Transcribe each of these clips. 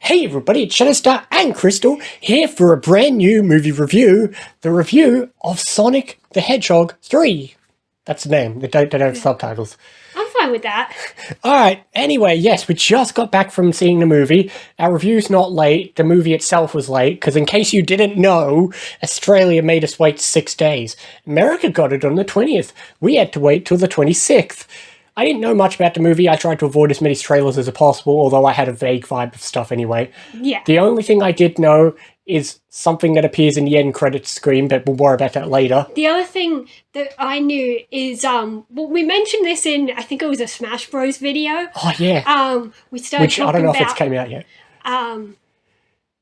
Hey everybody, it's ShadowStar and Crystal here for a brand new movie review, the review of Sonic the Hedgehog 3. That's the name, they don't have subtitles. I'm fine with that. Alright, anyway, yes, we just got back from seeing the movie. Our review's not late, the movie itself was late, because in case you didn't know, Australia made us wait 6 days. America got it on the 20th. We had to wait till the 26th. I didn't know much about the movie. I tried to avoid as many trailers as possible, although I had a vague vibe of stuff anyway. Yeah. The only thing I did know is something that appears in the end credits screen, but we'll worry about that later. The other thing that I knew is, well, we mentioned this in, I think it was a Smash Bros video. Oh, yeah. We started Which I don't know about, if it's came out yet.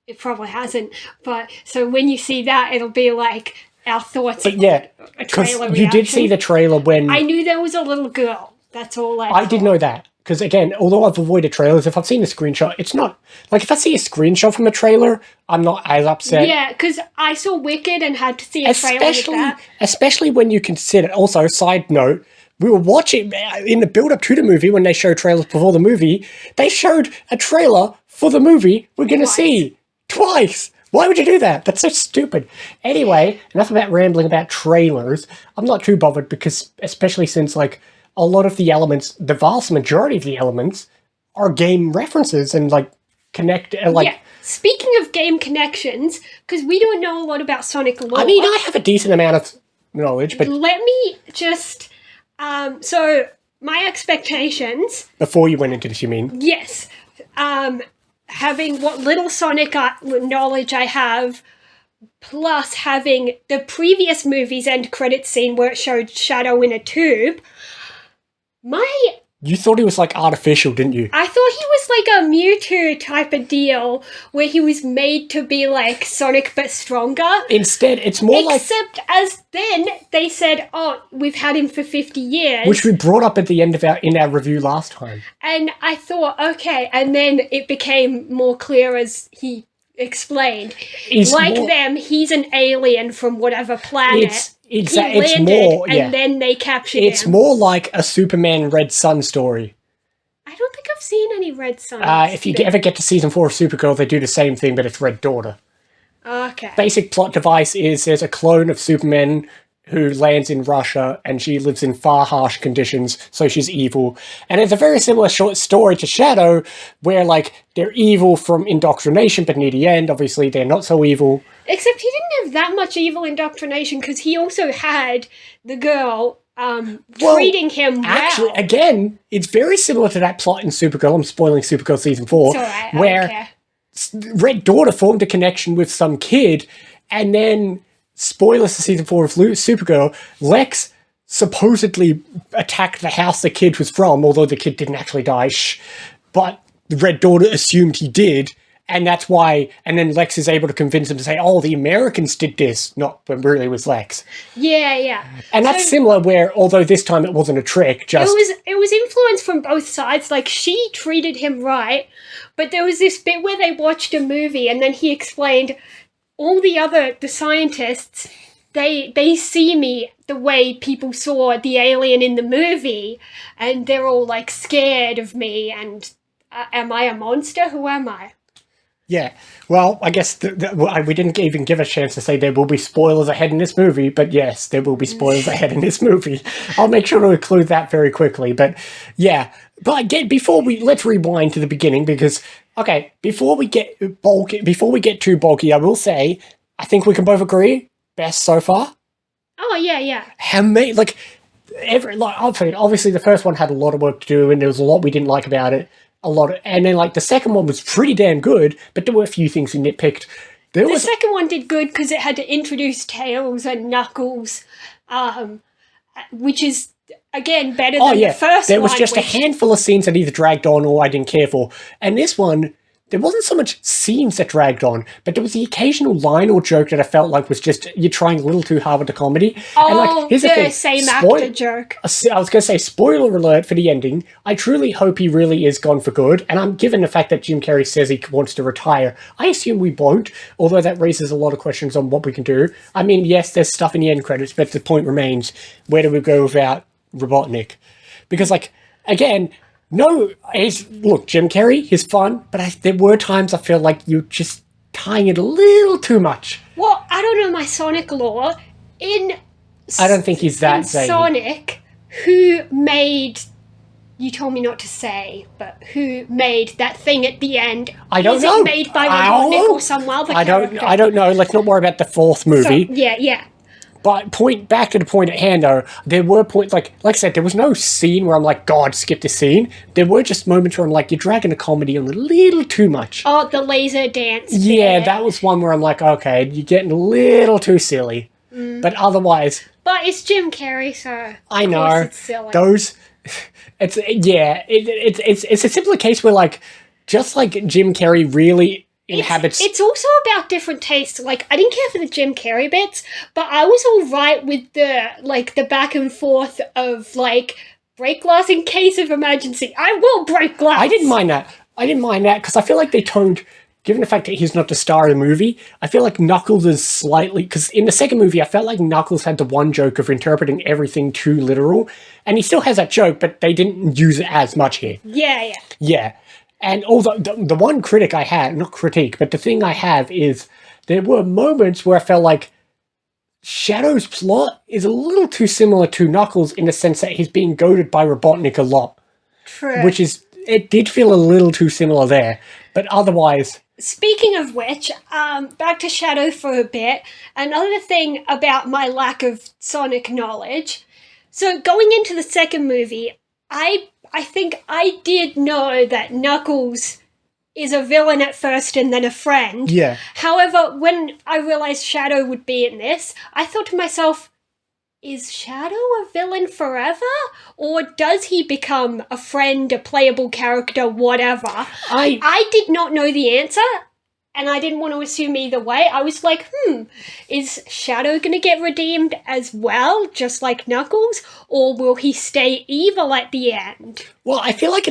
It probably hasn't, but so when you see that, it'll be like our thoughts. But yeah, a trailer because you did see the trailer when... I knew there was a little girl. That's all I did know that. Because again, although I've avoided trailers, if I've seen a screenshot, it's not... Like, if I see a screenshot from a trailer, I'm not as upset. Yeah, because I saw Wicked and had to see a trailer with that. Especially when you consider... Also, side note, we were watching... In the build-up to the movie, when they showed trailers before the movie, they showed a trailer for the movie we're going to see. Twice! Why would you do that? That's so stupid. Anyway, enough about rambling about trailers. I'm not too bothered because, especially since, like... a lot of the elements, the vast majority of the elements, are game references and, like, connect, like... Yeah, speaking of game connections, because we don't know a lot about Sonic lore... I mean, I have a decent amount of knowledge, but... Let me just... so, my expectations... Before you went into this, you mean? Yes. Having what little Sonic knowledge I have, plus having the previous movie's end credit scene where it showed Shadow in a tube... You thought he was, like, artificial, didn't you? I thought he was like a Mewtwo type of deal, where he was made to be like Sonic but stronger. Instead, it's more Except as then they said, oh, we've had him for 50 years. Which we brought up at the end of in our review last time. And I thought, okay, and then it became more clear as he explained. He's an alien from whatever planet. It's more, and then they captured him. It's more like a Superman Red Sun story. I don't think I've seen any Red Sun. If you ever get to season 4 of Supergirl, they do the same thing, but it's Red Daughter. Okay. Basic plot device is there's a clone of Superman who lands in Russia, and she lives in far harsh conditions, so she's evil. And it's a very similar short story to Shadow, where, like, they're evil from indoctrination, but near the end, obviously, they're not so evil. Except he didn't have that much evil indoctrination, because he also had the girl treating him well. Actually, again, it's very similar to that plot in Supergirl. I'm spoiling Supergirl Season 4. It's all right, where Red Daughter formed a connection with some kid, and then... Spoilers for Season 4 of Supergirl, Lex supposedly attacked the house the kid was from, although the kid didn't actually die, but the Red Daughter assumed he did, and that's why, and then Lex is able to convince him to say, oh, the Americans did this, not when really it was Lex. Yeah, yeah. And that's similar where, although this time it wasn't a trick, just... It was influence from both sides, like, she treated him right, but there was this bit where they watched a movie, and then he explained... all the scientists, they see me the way people saw the alien in the movie, and they're all, like, scared of me, and am I a monster? Who am I? Yeah, well, I guess we didn't even give a chance to say there will be spoilers ahead in this movie, but yes, there will be spoilers ahead in this movie. I'll make sure to include that very quickly, but yeah. But again, let's rewind to the beginning, because... Okay, before we get too bulky, I will say, I think we can both agree, best so far. Oh, yeah, yeah. Obviously the first one had a lot of work to do, and there was a lot we didn't like about it. And then, like, the second one was pretty damn good, but there were a few things we nitpicked. The second one did good because it had to introduce Tails and Knuckles, which is... Again, better than the first one. There was just a handful of scenes that either dragged on or I didn't care for. And this one, there wasn't so much scenes that dragged on, but there was the occasional line or joke that I felt like was just, you're trying a little too hard with the comedy. Oh, and like, here's the thing. Same actor joke. I was going to say, spoiler alert for the ending. I truly hope he really is gone for good. And I'm given the fact that Jim Carrey says he wants to retire. I assume we won't, although that raises a lot of questions on what we can do. I mean, yes, there's stuff in the end credits, but the point remains, where do we go without Robotnik? Because, like, again, No, look, Jim Carrey, he's fun, but there were times I feel like you're just tying it a little too much. Well, I don't know my Sonic lore. I don't think he's that in zany. Sonic, who made... You told me not to say, but who made that thing at the end? I don't know. Is it made by Robotnik or some other character? I don't know. Let's not worry about the fourth movie. So, yeah. But back to the point at hand, though, there were points, like I said, there was no scene where I'm like, God, skip the scene. There were just moments where I'm like, you're dragging a comedy on a little too much. Oh, the laser dance. Yeah, bit. that was one where I'm like, okay, you're getting a little too silly. But otherwise... But it's Jim Carrey, so... I know. It's silly. Those... It's a simpler case where, like, just like Jim Carrey really inhabits... It's also about different tastes. Like, I didn't care for the Jim Carrey bits, but I was all right with the back and forth of, like, break glass in case of emergency. I will break glass! I didn't mind that because I feel like they toned... Given the fact that he's not the star of the movie, I feel like Knuckles is slightly... Because in the second movie, I felt like Knuckles had the one joke of interpreting everything too literal. And he still has that joke, but they didn't use it as much here. Yeah. Yeah. And although the one critic I had... Not critique, but the thing I have is... There were moments where I felt like Shadow's plot is a little too similar to Knuckles in the sense that he's being goaded by Robotnik a lot. True. Which is... It did feel a little too similar there. But otherwise... Speaking of which, back to Shadow for a bit. Another thing about my lack of Sonic knowledge. So going into the second movie, I think I did know that Knuckles is a villain at first and then a friend. Yeah. However, when I realized Shadow would be in this, I thought to myself, is Shadow a villain forever? Or does he become a friend, a playable character, whatever? I did not know the answer, and I didn't want to assume either way. I was like, is Shadow going to get redeemed as well, just like Knuckles? Or will he stay evil at the end? Well, I feel like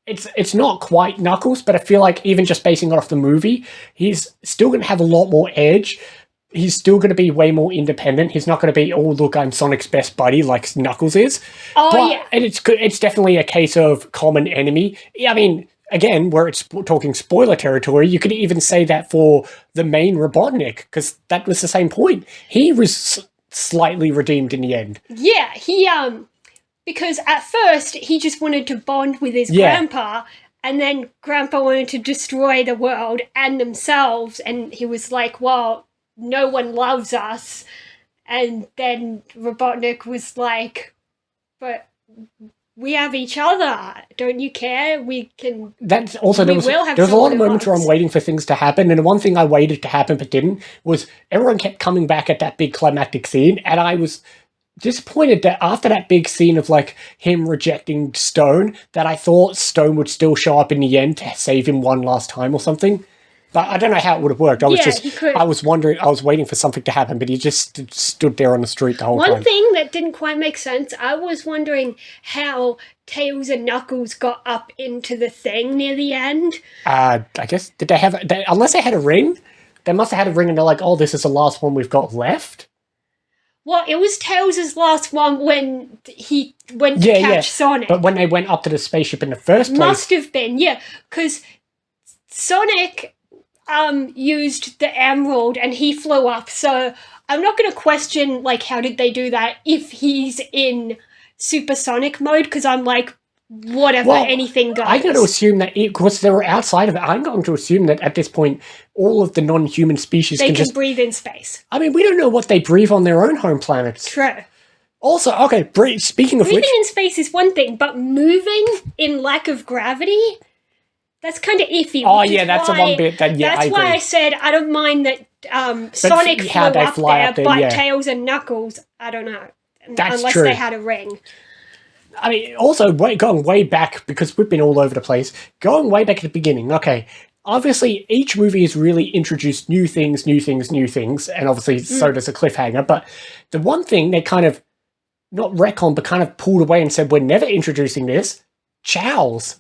it's not quite Knuckles, but I feel like even just basing it off the movie, he's still going to have a lot more edge. He's still going to be way more independent. He's not going to be, oh, look, I'm Sonic's best buddy like Knuckles is. Yeah. And it's definitely a case of common enemy. I mean, again, where it's talking spoiler territory, you could even say that for the main Robotnik, because that was the same point. He was slightly redeemed in the end. Yeah, because at first he just wanted to bond with his grandpa, and then Grandpa wanted to destroy the world and themselves, and he was like, well... no one loves us. And then Robotnik was like, but we have each other. Don't you care? We can... That's also... There was a lot of moments where I'm waiting for things to happen, and the one thing I waited to happen but didn't was everyone kept coming back at that big climactic scene, and I was disappointed that after that big scene of, like, him rejecting Stone, that I thought Stone would still show up in the end to save him one last time or something. But I don't know how it would have worked. I was waiting for something to happen, but he just stood there on the street the whole time. One thing that didn't quite make sense, I was wondering how Tails and Knuckles got up into the thing near the end. I guess, did they have... unless they had a ring? They must have had a ring and they're like, oh, this is the last one we've got left? Well, it was Tails' last one when he went to catch Sonic. But when they went up to the spaceship in the first place... Must have been, yeah. Because Sonic... used the emerald and he flew up, so I'm not going to question, like, how did they do that if he's in supersonic mode, because I'm like, whatever, anything goes. I'm going to assume that, because they were outside of it, I'm going to assume that at this point, all of the non-human species can just breathe in space. I mean, we don't know what they breathe on their own home planets. True. Also, okay, speaking of which... Breathing in space is one thing, but moving in lack of gravity... That's kind of iffy. Oh, yeah, that's the one bit that, yeah, I agree. That's why I said I don't mind that Sonic flew up there, but Tails and Knuckles, I don't know. That's unless true. They had a ring. I mean, also, going way back, because we've been all over the place, going way back at the beginning, okay, obviously, each movie has really introduced new things, and obviously, so does a cliffhanger, but the one thing they kind of, not retconned, but kind of pulled away and said, we're never introducing this, chows.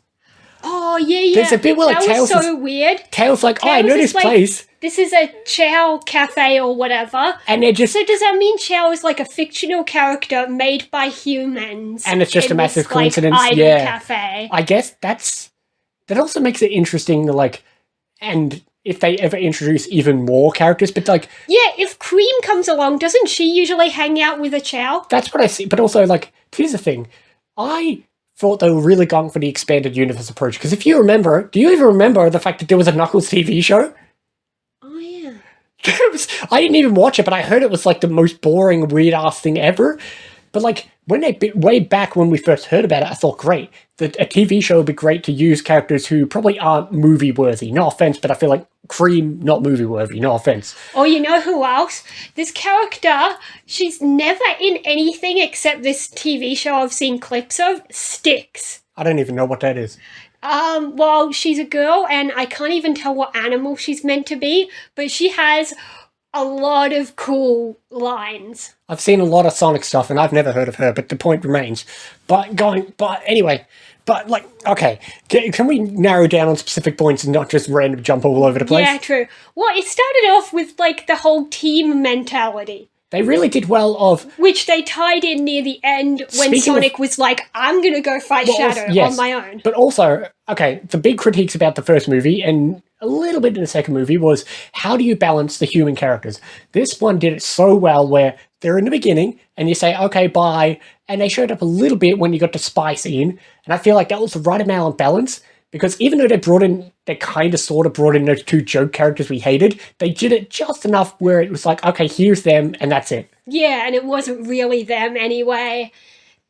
Oh, Oh, yeah. There's a bit where, like, that Tails was so weird. Tails like, oh, I know Tails this is like, place. This is a Chow cafe or whatever. And they're just... So does that mean Chow is like a fictional character made by humans? And it's just a massive this, coincidence. Like, idol yeah. cafe. I guess that also makes it interesting, like, and if they ever introduce even more characters, but like... Yeah, if Cream comes along, doesn't she usually hang out with a Chow? That's what I see, but also, like, here's the thing. I thought they were really going for the expanded universe approach, because if you remember, do you even remember the fact that there was a Knuckles TV show? Oh, yeah. I didn't even watch it, but I heard it was like the most boring, weird-ass thing ever. But like, way back when we first heard about it, I thought, great, that a TV show would be great to use characters who probably aren't movie-worthy. No offense, but I feel like Cream, not movie-worthy. No offense. Oh, you know who else? This character, she's never in anything except this TV show I've seen clips of, Styx. I don't even know what that is. Well, she's a girl, and I can't even tell what animal she's meant to be, but she has a lot of cool lines. I've seen a lot of Sonic stuff, and I've never heard of her, but the point remains. But anyway, like, okay, can we narrow down on specific points and not just random jump all over the place? Yeah, true. Well, it started off with, like, the whole team mentality. They really did well of... Which they tied in near the end when Sonic was like, I'm going to go fight Shadow on my own. But also, okay, the big critiques about the first movie and a little bit in the second movie was, how do you balance the human characters? This one did it so well where they're in the beginning and you say, okay, bye, and they showed up a little bit when you got the spy scene, and I feel like that was the right amount of balance. Because even though they kind of sort of brought in those two joke characters we hated, they did it just enough where it was like, okay, here's them, and that's it. Yeah, and it wasn't really them anyway.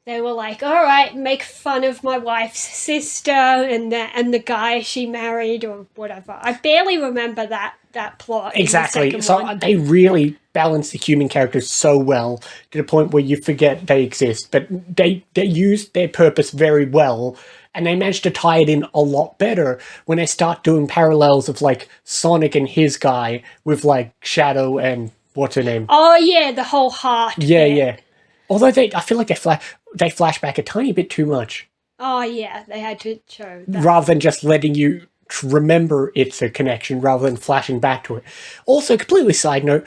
They were like, all right, make fun of my wife's sister and the guy she married or whatever. I barely remember that plot. Exactly. So they really balanced the human characters so well to the point where you forget they exist. But they used their purpose very well. And they managed to tie it in a lot better when they start doing parallels of, like, Sonic and his guy with, like, Shadow and what's her name? Oh, yeah, the whole heart. Yeah. Although I feel like they flash back a tiny bit too much. Oh, yeah, they had to show that. Rather than just letting you remember it's a connection, rather than flashing back to it. Also, completely side note,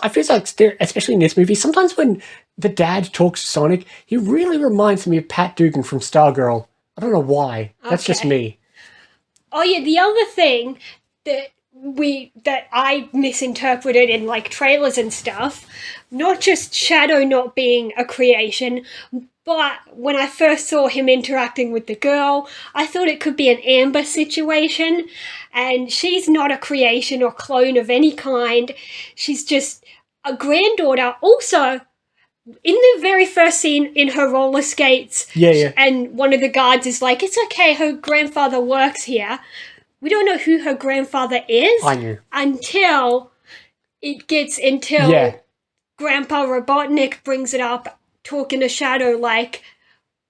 I feel like, especially in this movie, sometimes when the dad talks to Sonic, he really reminds me of Pat Dugan from Stargirl. I don't know why. That's just me. Oh yeah, the other thing that I misinterpreted in, like, trailers and stuff, not just Shadow not being a creation, but when I first saw him interacting with the girl, I thought it could be an Amber situation, and she's not a creation or clone of any kind. She's just a granddaughter. Also, in the very first scene in her roller skates, and one of the guards is like, it's okay, her grandfather works here. We don't know who her grandfather is. I knew. Until Grandpa Robotnik brings it up, talking to Shadow like,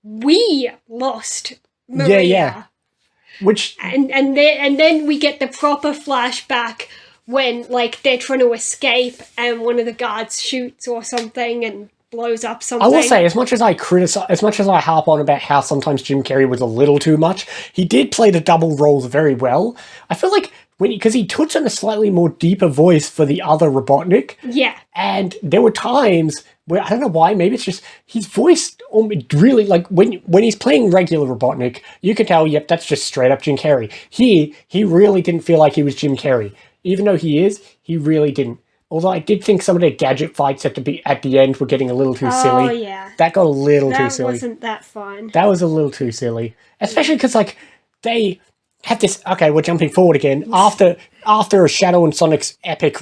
we lost Maria. Yeah. Which... And then we get the proper flashback when, like, they're trying to escape and one of the guards shoots or something and blows up something. I will say, as much as I harp on about how sometimes Jim Carrey was a little too much, he did play the double roles very well. I feel like because he puts on a slightly more deeper voice for the other Robotnik. Yeah. And there were times where, I don't know why, maybe it's just his voice really, like, when he's playing regular Robotnik, you can tell, yep, that's just straight up Jim Carrey. He really didn't feel like he was Jim Carrey. Even though he really didn't. Although I did think some of the gadget fights at the end were getting a little too silly. Oh, yeah. That got a little too silly. That wasn't that fun. That was a little too silly. Especially because, like, they have this... Okay, we're jumping forward again. After Shadow and Sonic's epic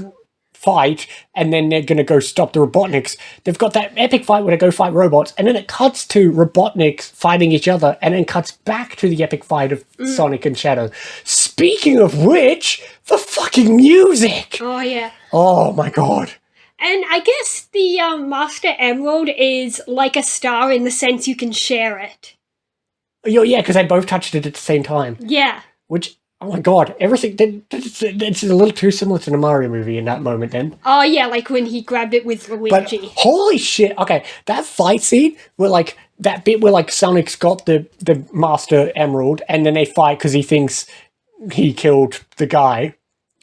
fight, and then they're going to go stop the Robotniks, they've got that epic fight where they go fight robots, and then it cuts to Robotniks fighting each other, and then cuts back to the epic fight of Sonic and Shadow. Speaking of which, the fucking music! Oh, yeah. Oh, my God. And I guess the Master Emerald is like a star in the sense you can share it. Yeah, because they both touched it at the same time. Yeah. Which, oh my God, everything, it's a little too similar to the Mario movie in that moment then. Oh yeah, like when he grabbed it with Luigi. But holy shit, okay, that fight scene where, like, that bit where like Sonic's got the Master Emerald, and then they fight because he thinks he killed the guy.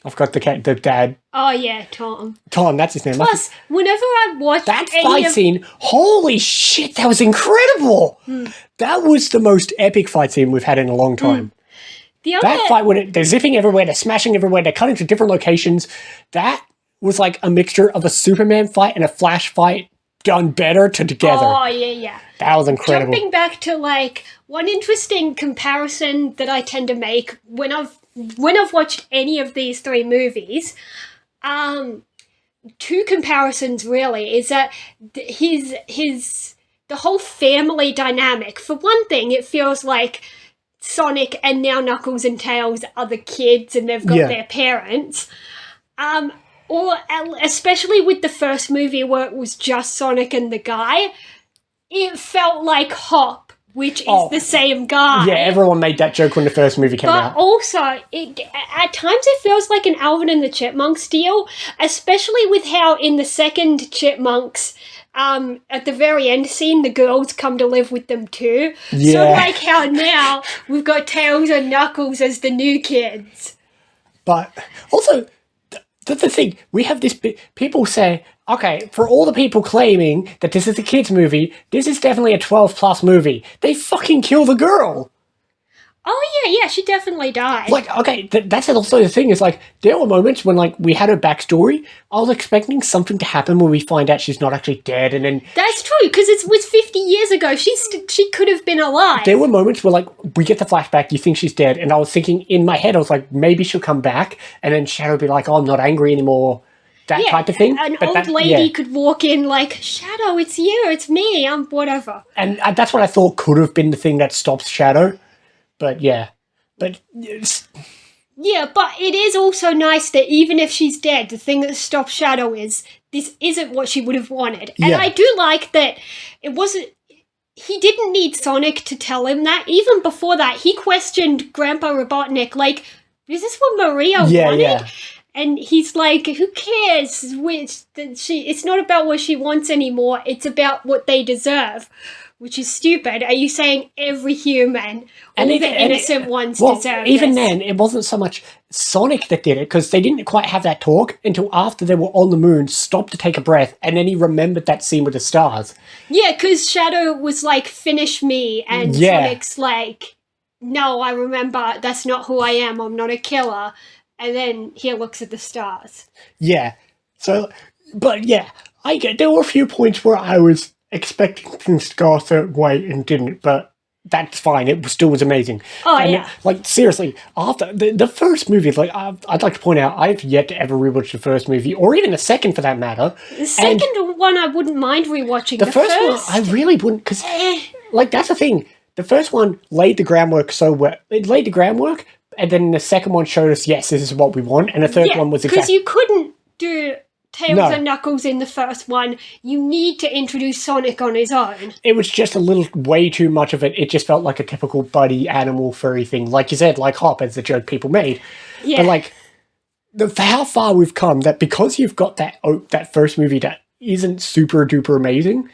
I've got the dad. Oh yeah, Tom. Tom, that's his name. Plus, whenever I watch that fight scene, holy shit, that was incredible. That was the most epic fight scene we've had in a long time. That fight when they're zipping everywhere, they're smashing everywhere, they're cutting to different locations. That was like a mixture of a Superman fight and a Flash fight done better together. Oh yeah. That was incredible. Jumping back to like one interesting comparison that I tend to make when I've watched any of these three movies, two comparisons really is that the whole family dynamic. For one thing, it feels like Sonic and now Knuckles and Tails are the kids and they've got their parents. Or especially with the first movie where it was just Sonic and the guy, it felt like Hop, which is the same guy. Yeah, everyone made that joke when the first movie came out. But also, at times it feels like an Alvin and the Chipmunks deal, especially with how in the second Chipmunks, at the very end scene, the girls come to live with them too. Yeah. So like how now we've got Tails and Knuckles as the new kids. But also, that's the thing. We have this people say, okay, for all the people claiming that this is a kids' movie, this is definitely a 12-plus movie. They fucking kill the girl. Oh, yeah, she definitely died. Like, okay, that's also the thing, is like, there were moments when, like, we had her backstory. I was expecting something to happen when we find out she's not actually dead, and then... That's true, because it was 50 years ago. She could have been alive. There were moments where, like, we get the flashback, you think she's dead, and I was thinking, in my head, I was like, maybe she'll come back, and then Shadow would be like, oh, I'm not angry anymore, that type of thing. An old lady could walk in like, Shadow, it's you, it's me, I'm whatever. And that's what I thought could have been the thing that stops Shadow. But yeah, but yeah, but it is also nice that even if she's dead, the thing that stops Shadow is this isn't what she would have wanted. And I do like that it wasn't. He didn't need Sonic to tell him that. Even before that, he questioned Grandpa Robotnik, like, is this what Maria wanted? Yeah. And he's like, who cares? It's not about what she wants anymore. It's about what they deserve. Which is stupid. Are you saying every human, all the innocent ones deserve even this? then, it wasn't so much Sonic that did it, because they didn't quite have that talk until after they were on the moon, stopped to take a breath, and then he remembered that scene with the stars. Yeah, because Shadow was like, finish me, and Sonic's like, no, I remember, that's not who I am, I'm not a killer. And then he looks at the stars. Yeah. So, but yeah, there were a few points where I was expecting things to go a certain way and didn't, but that's fine. It still was amazing. Oh, and yeah. Like, seriously, after the first movie, like, I'd like to point out, I've yet to ever rewatch the first movie, or even the second for that matter. The second one I wouldn't mind rewatching. The first one, I really wouldn't, because, like, that's the thing. The first one laid the groundwork so well. It laid the groundwork, and then the second one showed us, yes, this is what we want, and the third one was because you couldn't do Tails and Knuckles in the first one. You need to introduce Sonic on his own. It was just a little, way too much of it. It just felt like a typical buddy animal furry thing. Like you said, like Hop, as the joke people made. Yeah. But like, how far we've come, that because you've got that first movie that isn't super duper amazing,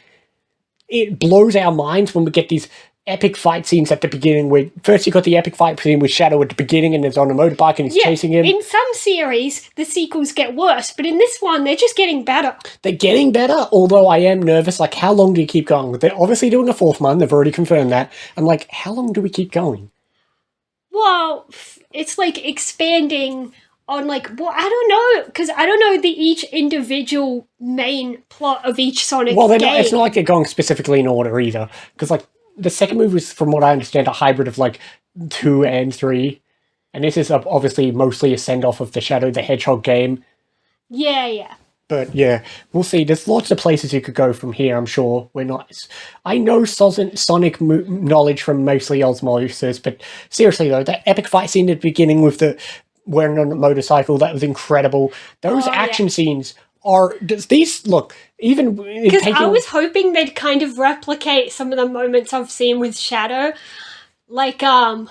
it blows our minds when we get these epic fight scenes at the beginning, where first you got the epic fight scene with Shadow at the beginning and he's on a motorbike and he's chasing him. In some series, the sequels get worse, but in this one, they're just getting better. They're getting better, although I am nervous, like, how long do you keep going? They're obviously doing a fourth one, they've already confirmed that. I'm like, how long do we keep going? Well, it's like expanding on, like, well, I don't know, because I don't know each individual main plot of each Sonic game. It's not like they're going specifically in order either, because, like, the second movie was, from what I understand, a hybrid of, like, 2 and 3. And this is obviously mostly a send-off of the Shadow the Hedgehog game. Yeah. But, yeah, we'll see. There's lots of places you could go from here, I'm sure. I know Sonic knowledge from mostly osmosis, but seriously, though, that epic fight scene at the beginning with the wearing on a motorcycle, that was incredible. Those action scenes look, even because I was hoping they'd kind of replicate some of the moments I've seen with Shadow, like I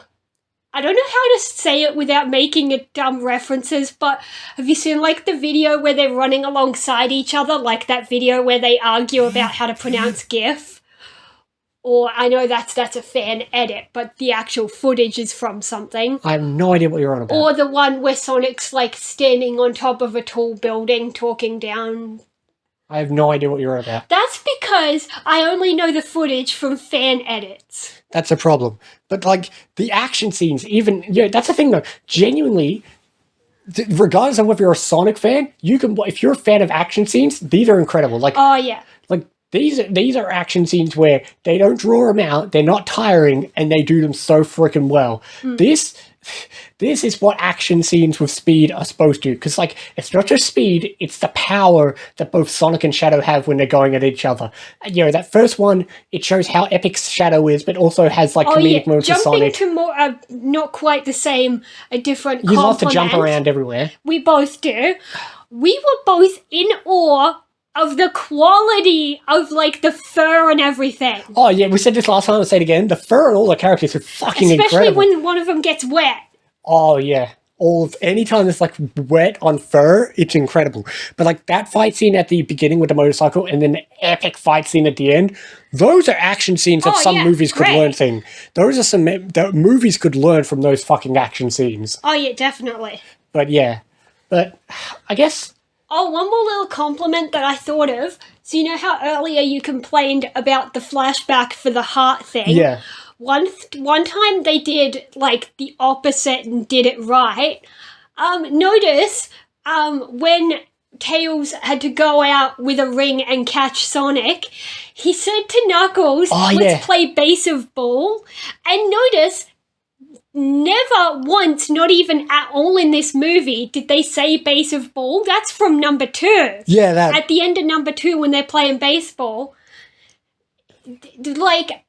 don't know how to say it without making it dumb references, but have you seen like the video where they're running alongside each other, like that video where they argue about how to pronounce GIF? or I know that's a fan edit, but the actual footage is from something. I have no idea what you're on about. Or the one where Sonic's like standing on top of a tall building talking down. I have no idea what you're on about. That's because I only know the footage from fan edits. That's a problem. But like the action scenes, even that's the thing though. Genuinely, regardless of whether you're a Sonic fan, you can. If you're a fan of action scenes, these are incredible. Like, oh yeah, like these are action scenes where they don't draw them out, they're not tiring, and they do them so freaking well. This is what action scenes with Speed are supposed to, because like it's not just speed, it's the power that both Sonic and Shadow have when they're going at each other. And, that first one, it shows how epic Shadow is, but also has like comedic moments with Sonic. Jumping to more, not quite the same, a different. You love to jump around everywhere. We both do. We were both in awe of the quality of like the fur and everything. Oh yeah, we said this last time, I'll say it again. The fur and all the characters are fucking incredible. Especially when one of them gets wet. Oh yeah. Anytime it's like wet on fur, it's incredible. But like that fight scene at the beginning with the motorcycle and then the epic fight scene at the end, those are action scenes that some movies could learn from. Those are some that movies could learn from those fucking action scenes. Oh yeah, definitely. But I guess. Oh, one more little compliment that I thought of. So you know how earlier you complained about the flashback for the heart thing? Yeah. One time they did like the opposite and did it right. Notice when Tails had to go out with a ring and catch Sonic, he said to Knuckles, let's play base of ball. And notice, never once, not even at all in this movie, did they say base of ball. That's from number 2. Yeah, that. At the end of number 2 when they're playing baseball. Like,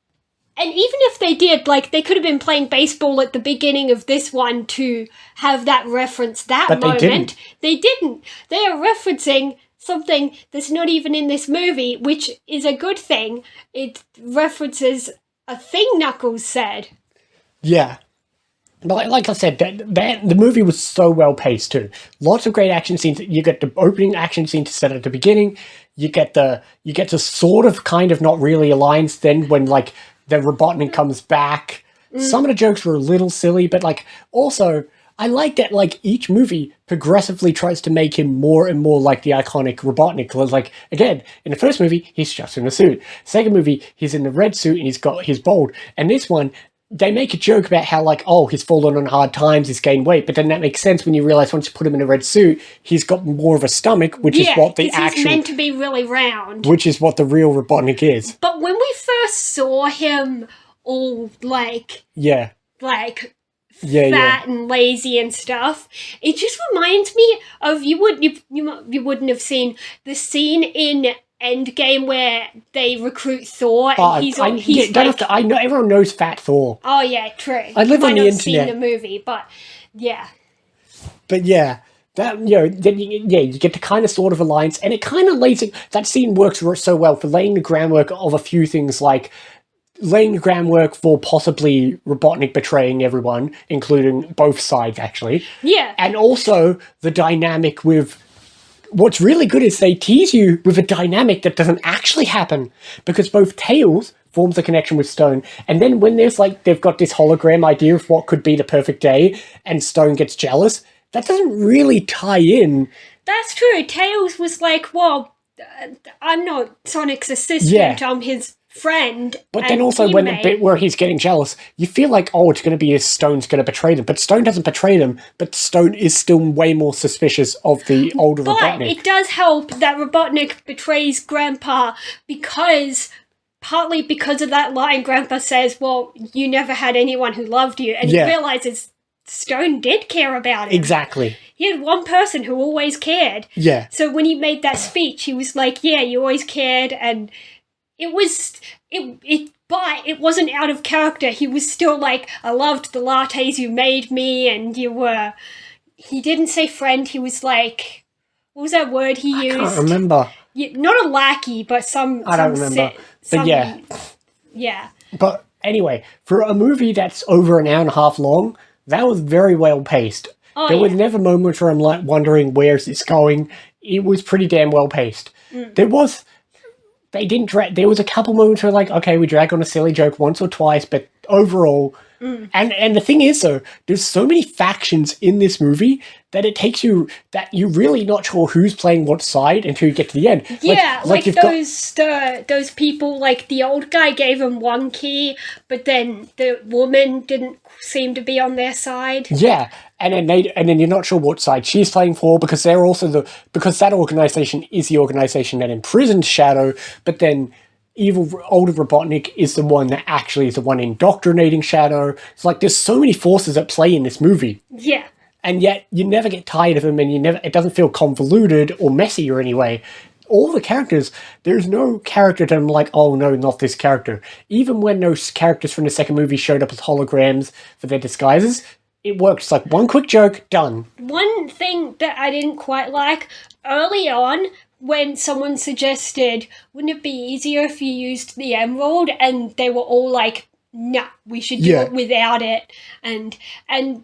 and even if they did, like, they could have been playing baseball at the beginning of this one to have that reference moment. They didn't. They are referencing something that's not even in this movie, which is a good thing. It references a thing Knuckles said. Yeah. But like I said, the movie was so well paced too. Lots of great action scenes. You get the opening action scene to set at the beginning. You get the sort of kind of not really alliance then when like the Robotnik comes back. Some of the jokes were a little silly, but like also I like that like each movie progressively tries to make him more and more like the iconic Robotnik. Because like again, in the first movie he's just in a suit. Second movie he's in the red suit and he's bald. And this one, they make a joke about how, like, he's fallen on hard times, he's gained weight, but then that makes sense when you realise once you put him in a red suit, he's got more of a stomach, which is what the actual... he's meant to be really round. Which is what the real Robotnik is. But when we first saw him all, like... Yeah. Like... fat and lazy and stuff. It just reminds me of you wouldn't have seen the scene in Endgame where they recruit Thor and I know everyone knows Fat Thor. Oh yeah, true. I live on the internet. Seen the movie, but yeah. But yeah, that then you get the kind of sort of alliance, and it kind of lays it. That scene works so well for laying the groundwork of a few things like. Laying the groundwork for possibly Robotnik betraying everyone, including both sides, actually. Yeah. And also the dynamic with... What's really good is they tease you with a dynamic that doesn't actually happen, because both Tails forms a connection with Stone, and then when there's like, they've got this hologram idea of what could be the perfect day, and Stone gets jealous, that doesn't really tie in. That's true. Tails was like, well, I'm not Sonic's assistant, I'm his... friend. But then also when the bit where he's getting jealous, you feel like, it's going to be Stone's going to betray them. But Stone doesn't betray them, but Stone is still way more suspicious of the older Robotnik. But it does help that Robotnik betrays Grandpa partly because of that line Grandpa says, well, you never had anyone who loved you. And he realizes Stone did care about him. Exactly. He had one person who always cared. Yeah. So when he made that speech, he was like, yeah, you always cared, and... But it wasn't out of character. He was still like, I loved the lattes you made me, and you were... He didn't say friend, he was like... What was that word he used? I can't remember. Not a lackey, but some... I don't remember. But yeah. Yeah. But anyway, for a movie that's over an hour and a half long, that was very well paced. There was never moments where I'm like wondering where's this going. It was pretty damn well paced. There was... they didn't drag. There was a couple moments where, like, okay, we drag on a silly joke once or twice, but overall, and the thing is, though, there's so many factions in this movie that it takes you that you're really not sure who's playing what side until you get to the end. Yeah, like those people, like the old guy gave him one key, but then the woman didn't seem to be on their side. Yeah, and then you're not sure what side she's playing for because they're also because that organization is the organization that imprisoned Shadow, but then evil older Robotnik is the one that actually is the one indoctrinating Shadow. It's like there's so many forces at play in this movie. Yeah. And yet you never get tired of them, and it doesn't feel convoluted or messy or any way. All the characters, there's no character that I'm like, oh no, not this character. Even when those characters from the second movie showed up as holograms for their disguises, it worked. It's like one quick joke, done. One thing that I didn't quite like, early on, when someone suggested, wouldn't it be easier if you used the emerald? And they were all like, nah, we should do it without it. And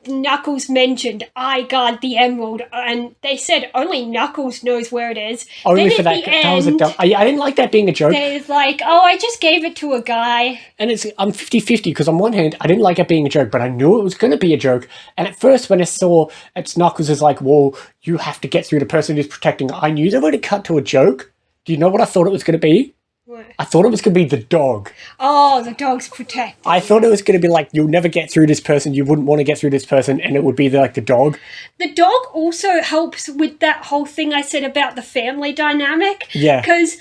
Knuckles mentioned, I guard the emerald. And they said, only Knuckles knows where it is. Only then for that. That was a dumb. I didn't like that being a joke. They're like, oh, I just gave it to a guy. And I'm 50-50 because on one hand, I didn't like it being a joke, but I knew it was going to be a joke. And at first, when I saw it's Knuckles is like, well, you have to get through the person who's protecting, I knew they would have cut to a joke. Do you know what I thought it was going to be? What? I thought it was going to be the dog. Oh, the dog's protected. I thought it was going to be like, you'll never get through this person, you wouldn't want to get through this person, and it would be like the dog. The dog also helps with that whole thing I said about the family dynamic. Yeah. Because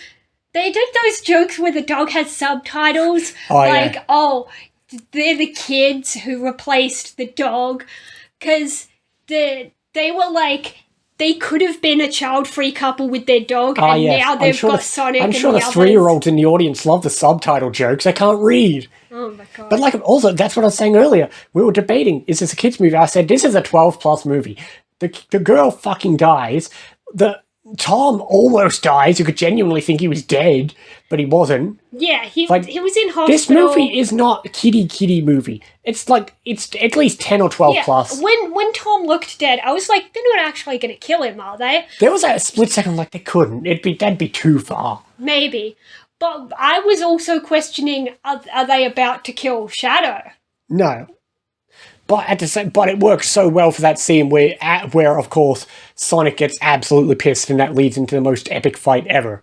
they did those jokes where the dog has subtitles. Oh, They're the kids who replaced the dog. Because they were like, they could have been a child-free couple with their dog, and now they've got Sonic and the others. I'm sure the 3-year-olds in the audience love the subtitle jokes. They can't read. Oh my god. But also, that's what I was saying earlier. We were debating, is this a kid's movie? I said, this is a 12-plus movie. The girl fucking dies. Tom almost dies. You could genuinely think he was dead, but he wasn't. Yeah, he was in hospital. This movie is not a kiddie movie. It's like, it's at least 10 or 12 plus. When Tom looked dead, I was like, they're not actually going to kill him, are they? There was a split second like they couldn't. That'd be too far. Maybe. But I was also questioning, are they about to kill Shadow? No. But it works so well for that scene where of course Sonic gets absolutely pissed, and that leads into the most epic fight ever.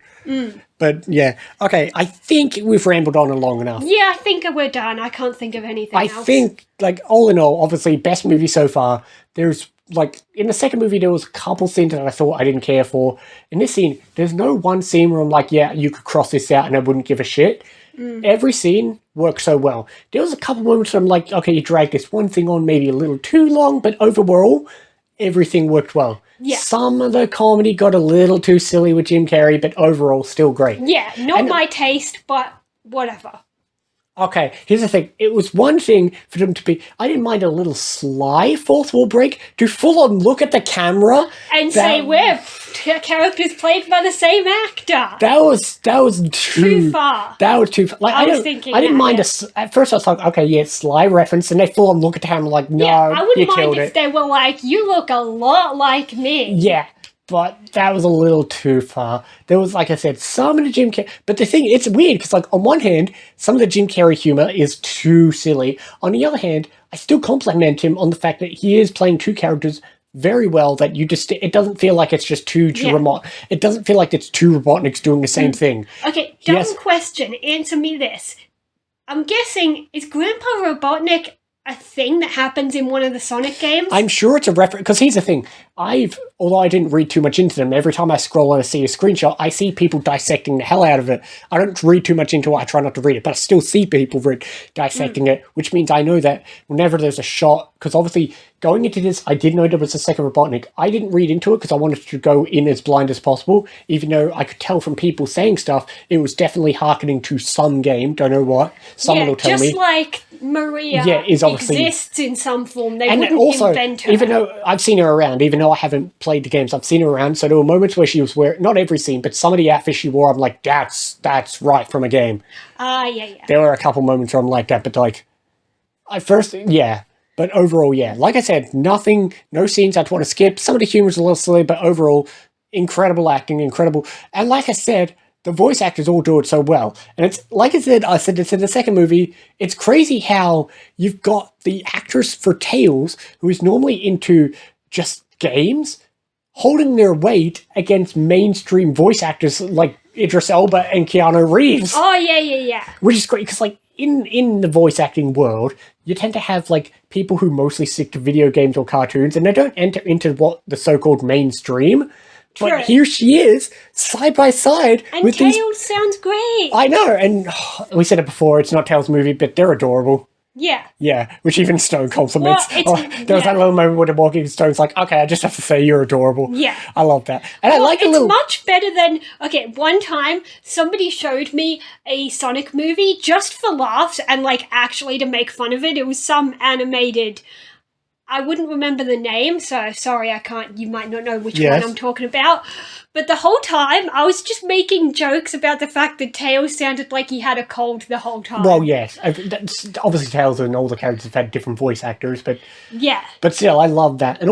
But yeah, okay, I think we've rambled on long enough. Yeah, I think we're done. I can't think of anything else. I think, like, all in all, obviously, best movie so far. There's, like, in the second movie, there was a couple scenes that I thought I didn't care for. In this scene, there's no one scene where I'm like, yeah, you could cross this out and I wouldn't give a shit. Every scene works so well. There was a couple moments where I'm like, okay, you dragged this one thing on maybe a little too long, but overall, everything worked well. Yeah. Some of the comedy got a little too silly with Jim Carrey, but overall, still great. Yeah, not my taste, but whatever. Okay, here's the thing. It was one thing for them to be... I didn't mind a little sly fourth wall break to full-on look at the camera. And say, we're characters played by the same actor. That was too far. That was too far. Like, I didn't mind... At first I was like, okay, yeah, sly reference. And they full-on look at the camera like, no, I wouldn't you mind killed if they were like, you look a lot like me. Yeah. But that was a little too far. There was, like I said, some of the Jim Carrey... But the thing, it's weird, because, like, on one hand, some of the Jim Carrey humor is too silly. On the other hand, I still compliment him on the fact that he is playing two characters very well, that you just... It doesn't feel like it's just two remote... It doesn't feel like it's two Robotniks doing the same thing. Okay, dumb question. Answer me this. I'm guessing, is Grandpa Robotnik a thing that happens in one of the Sonic games? I'm sure it's a reference, because here's the thing. Although I didn't read too much into them, every time I scroll and I see a screenshot, I see people dissecting the hell out of it. I don't read too much into it, I try not to read it, but I still see people dissecting it, which means I know that whenever there's a shot, because obviously going into this, I did know there was a second Robotnik. I didn't read into it because I wanted to go in as blind as possible, even though I could tell from people saying stuff, it was definitely hearkening to some game, don't know what. Someone will tell me. Just like Maria exists in some form. They wouldn't invent her. Even though I've seen her around, even though I haven't played the games, I've seen her around, so there were moments where she was wearing, not every scene, but some of the outfits she wore, I'm like, that's right from a game. Yeah. There were a couple moments where I'm like that, but like, at first, yeah. But overall, yeah. Like I said, no scenes I'd want to skip. Some of the humor's a little silly, but overall, incredible acting, incredible. And like I said, the voice actors all do it so well. And it's, like I said this in the second movie, it's crazy how you've got the actress for Tails, who is normally into just games, holding their weight against mainstream voice actors like Idris Elba and Keanu Reeves. Oh, yeah. Which is great, because, like, in the voice acting world, you tend to have, like, people who mostly stick to video games or cartoons, and they don't enter into what the so-called mainstream. True. But here she is, side by side. And with Tails sounds great. I know, and we said it before, it's not Tails' movie, but they're adorable. Yeah. Yeah, which even Stone compliments. Well, there was that little moment where they're walking, Stone's like, okay, I just have to say you're adorable. Yeah. I love that. And I like a little... It's much better than... Okay, one time, somebody showed me a Sonic movie just for laughs and, like, actually to make fun of it. It was some animated... I wouldn't remember the name, so sorry, I can't... You might not know which one I'm talking about. But the whole time, I was just making jokes about the fact that Tails sounded like he had a cold the whole time. Well, yes. Obviously, Tails and all the characters have had different voice actors, but... Yeah. But still, I love that. And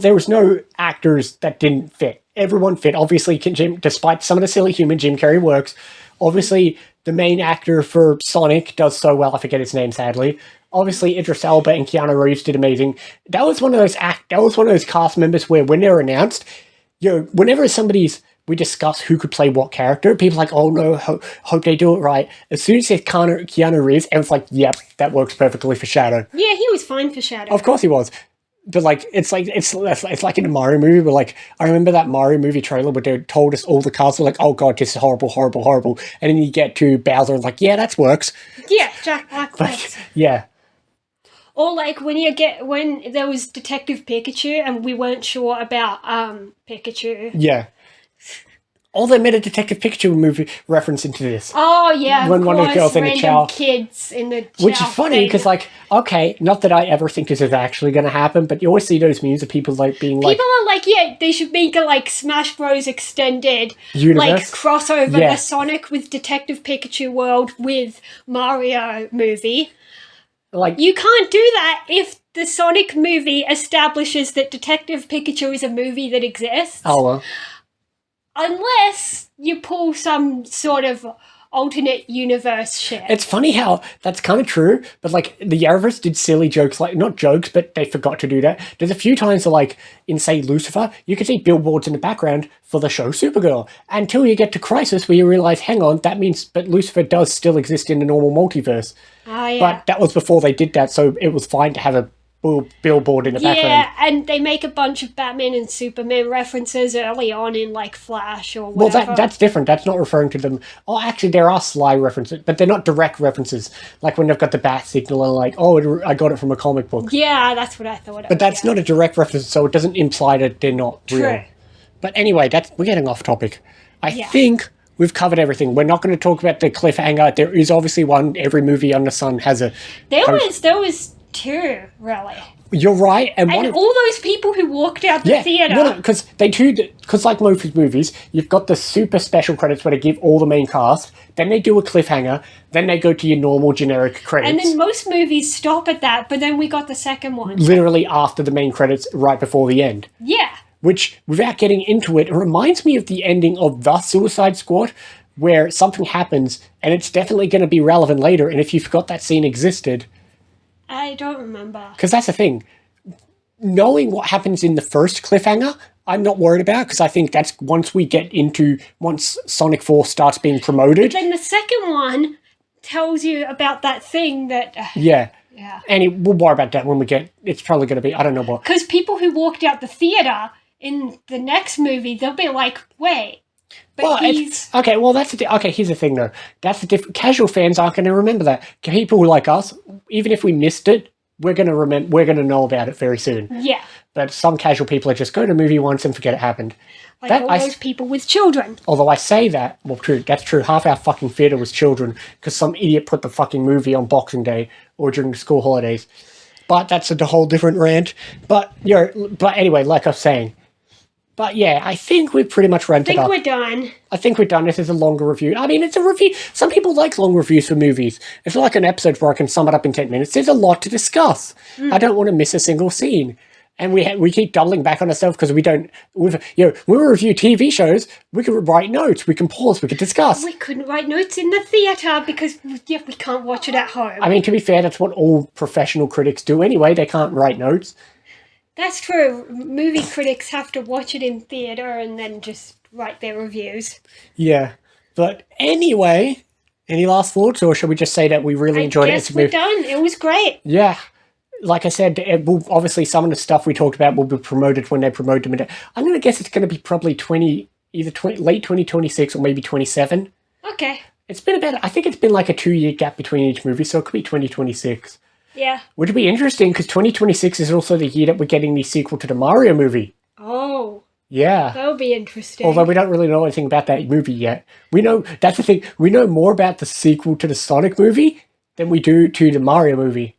there was no actors that didn't fit. Everyone fit. Obviously, despite some of the silly humor, Jim Carrey works. Obviously, the main actor for Sonic does so well. I forget his name, sadly. Obviously, Idris Elba and Keanu Reeves did amazing. That was one of those cast members where, when they're announced, whenever we discuss who could play what character, people are like, oh no, hope they do it right. As soon as it's Keanu Reeves, everyone's like, yep, that works perfectly for Shadow. Yeah, he was fine for Shadow. Of course he was. But, like, it's like in the Mario movie, but, like, I remember that Mario movie trailer where they told us all the cast were like, oh god, this is horrible, horrible, horrible. And then you get to Bowser and like, yeah, that works. Yeah, Jack Black works. But, yeah. Or like when there was Detective Pikachu and we weren't sure about Pikachu. Yeah. Or they made a Detective Pikachu movie reference into this. Oh yeah, when one of the girls in the chow, kids in the chow, which is funny because, like, okay, not that I ever think this is actually going to happen, but you always see those memes of people like being like, people are like, yeah, they should make a like Smash Bros extended universe, like crossover the Sonic with Detective Pikachu world with Mario movie. Like, you can't do that if the Sonic movie establishes that Detective Pikachu is a movie that exists. Oh well. Unless you pull some sort of alternate universe shit. It's funny how that's kind of true, but, like, the Arrowverse did silly jokes, like, not jokes, but they forgot to do that. There's a few times, like, in, say, Lucifer, you can see billboards in the background for the show Supergirl, until you get to Crisis, where you realise, hang on, that means, but Lucifer does still exist in the normal multiverse. Oh, yeah. But that was before they did that, so it was fine to have a billboard in the background. Yeah, and they make a bunch of Batman and Superman references early on in, like, Flash or whatever. Well, that's different. That's not referring to them. Oh, actually, there are sly references, but they're not direct references. Like when they've got the bat signal and like, oh, I got it from a comic book. Yeah, that's what I thought. But that's not a direct reference, so it doesn't imply that they're not real. True. But anyway, we're getting off topic. I think we've covered everything. We're not going to talk about the cliffhanger. There is obviously one. Every movie under the sun has a... There was two, really. You're right. And all those people who walked out the theatre. No, because because like most movies, you've got the super special credits where they give all the main cast, then they do a cliffhanger, then they go to your normal generic credits. And then most movies stop at that, but then we got the second one. Literally after the main credits, right before the end. Yeah. Which, without getting into it, reminds me of the ending of The Suicide Squad, where something happens, and it's definitely going to be relevant later, and if you forgot that scene existed... I don't remember. Because that's the thing. Knowing what happens in the first cliffhanger, I'm not worried about, because I think that's once Sonic 4 starts being promoted. But then the second one tells you about that thing that... Yeah. And we'll worry about that when we get... It's probably going to be... I don't know what... Because people who walked out the theatre in the next movie, they'll be like, wait... But okay, well, here's the thing, though. That's the different... Casual fans aren't going to remember that. People like us, even if we missed it, we're going to know about it very soon. Yeah. But some casual people are just go to a movie once and forget it happened. Like all those people with children. Although I say that, well, true, that's true. Half our fucking theatre was children because some idiot put the fucking movie on Boxing Day or during the school holidays. But that's a whole different rant. But anyway, like I was saying. But yeah, I think we've pretty much ramped it up. I think we're done. This is a longer review. I mean, it's a review. Some people like long reviews for movies. It's like an episode where I can sum it up in 10 minutes. There's a lot to discuss. I don't want to miss a single scene. And we keep doubling back on ourselves because we don't. When we review TV shows, we can write notes, we can pause, we can discuss. We couldn't write notes in the theatre because we can't watch it at home. I mean, to be fair, that's what all professional critics do anyway. They can't write notes. That's true. Movie critics have to watch it in theatre and then just write their reviews. Yeah. But anyway, any last thoughts, or should we just say that we really enjoyed it? I guess we're done. It was great. Yeah. Like I said, obviously some of the stuff we talked about will be promoted when they promote them. I'm going to guess it's going to be probably late 2026 or maybe 27. Okay. I think it's been like a 2-year gap between each movie, so it could be 2026. Yeah. Which would be interesting because 2026 is also the year that we're getting the sequel to the Mario movie. Oh. Yeah. That'll be interesting. Although we don't really know anything about that movie yet. That's the thing, we know more about the sequel to the Sonic movie than we do to the Mario movie.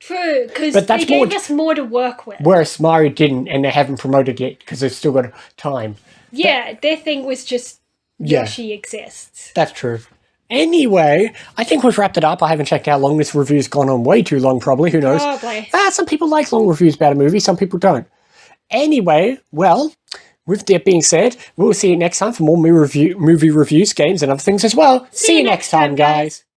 True, because they gave us more to work with. Whereas Mario didn't, and they haven't promoted yet because they've still got time. Yeah, their thing was just Yoshi exists. That's true. Anyway, I think we've wrapped it up. I haven't checked how long this review's gone on. Way too long, probably. Who knows? Probably. Some people like long reviews about a movie. Some people don't. Anyway, well, with that being said, we'll see you next time for more movie reviews, games, and other things as well. See you next time, guys.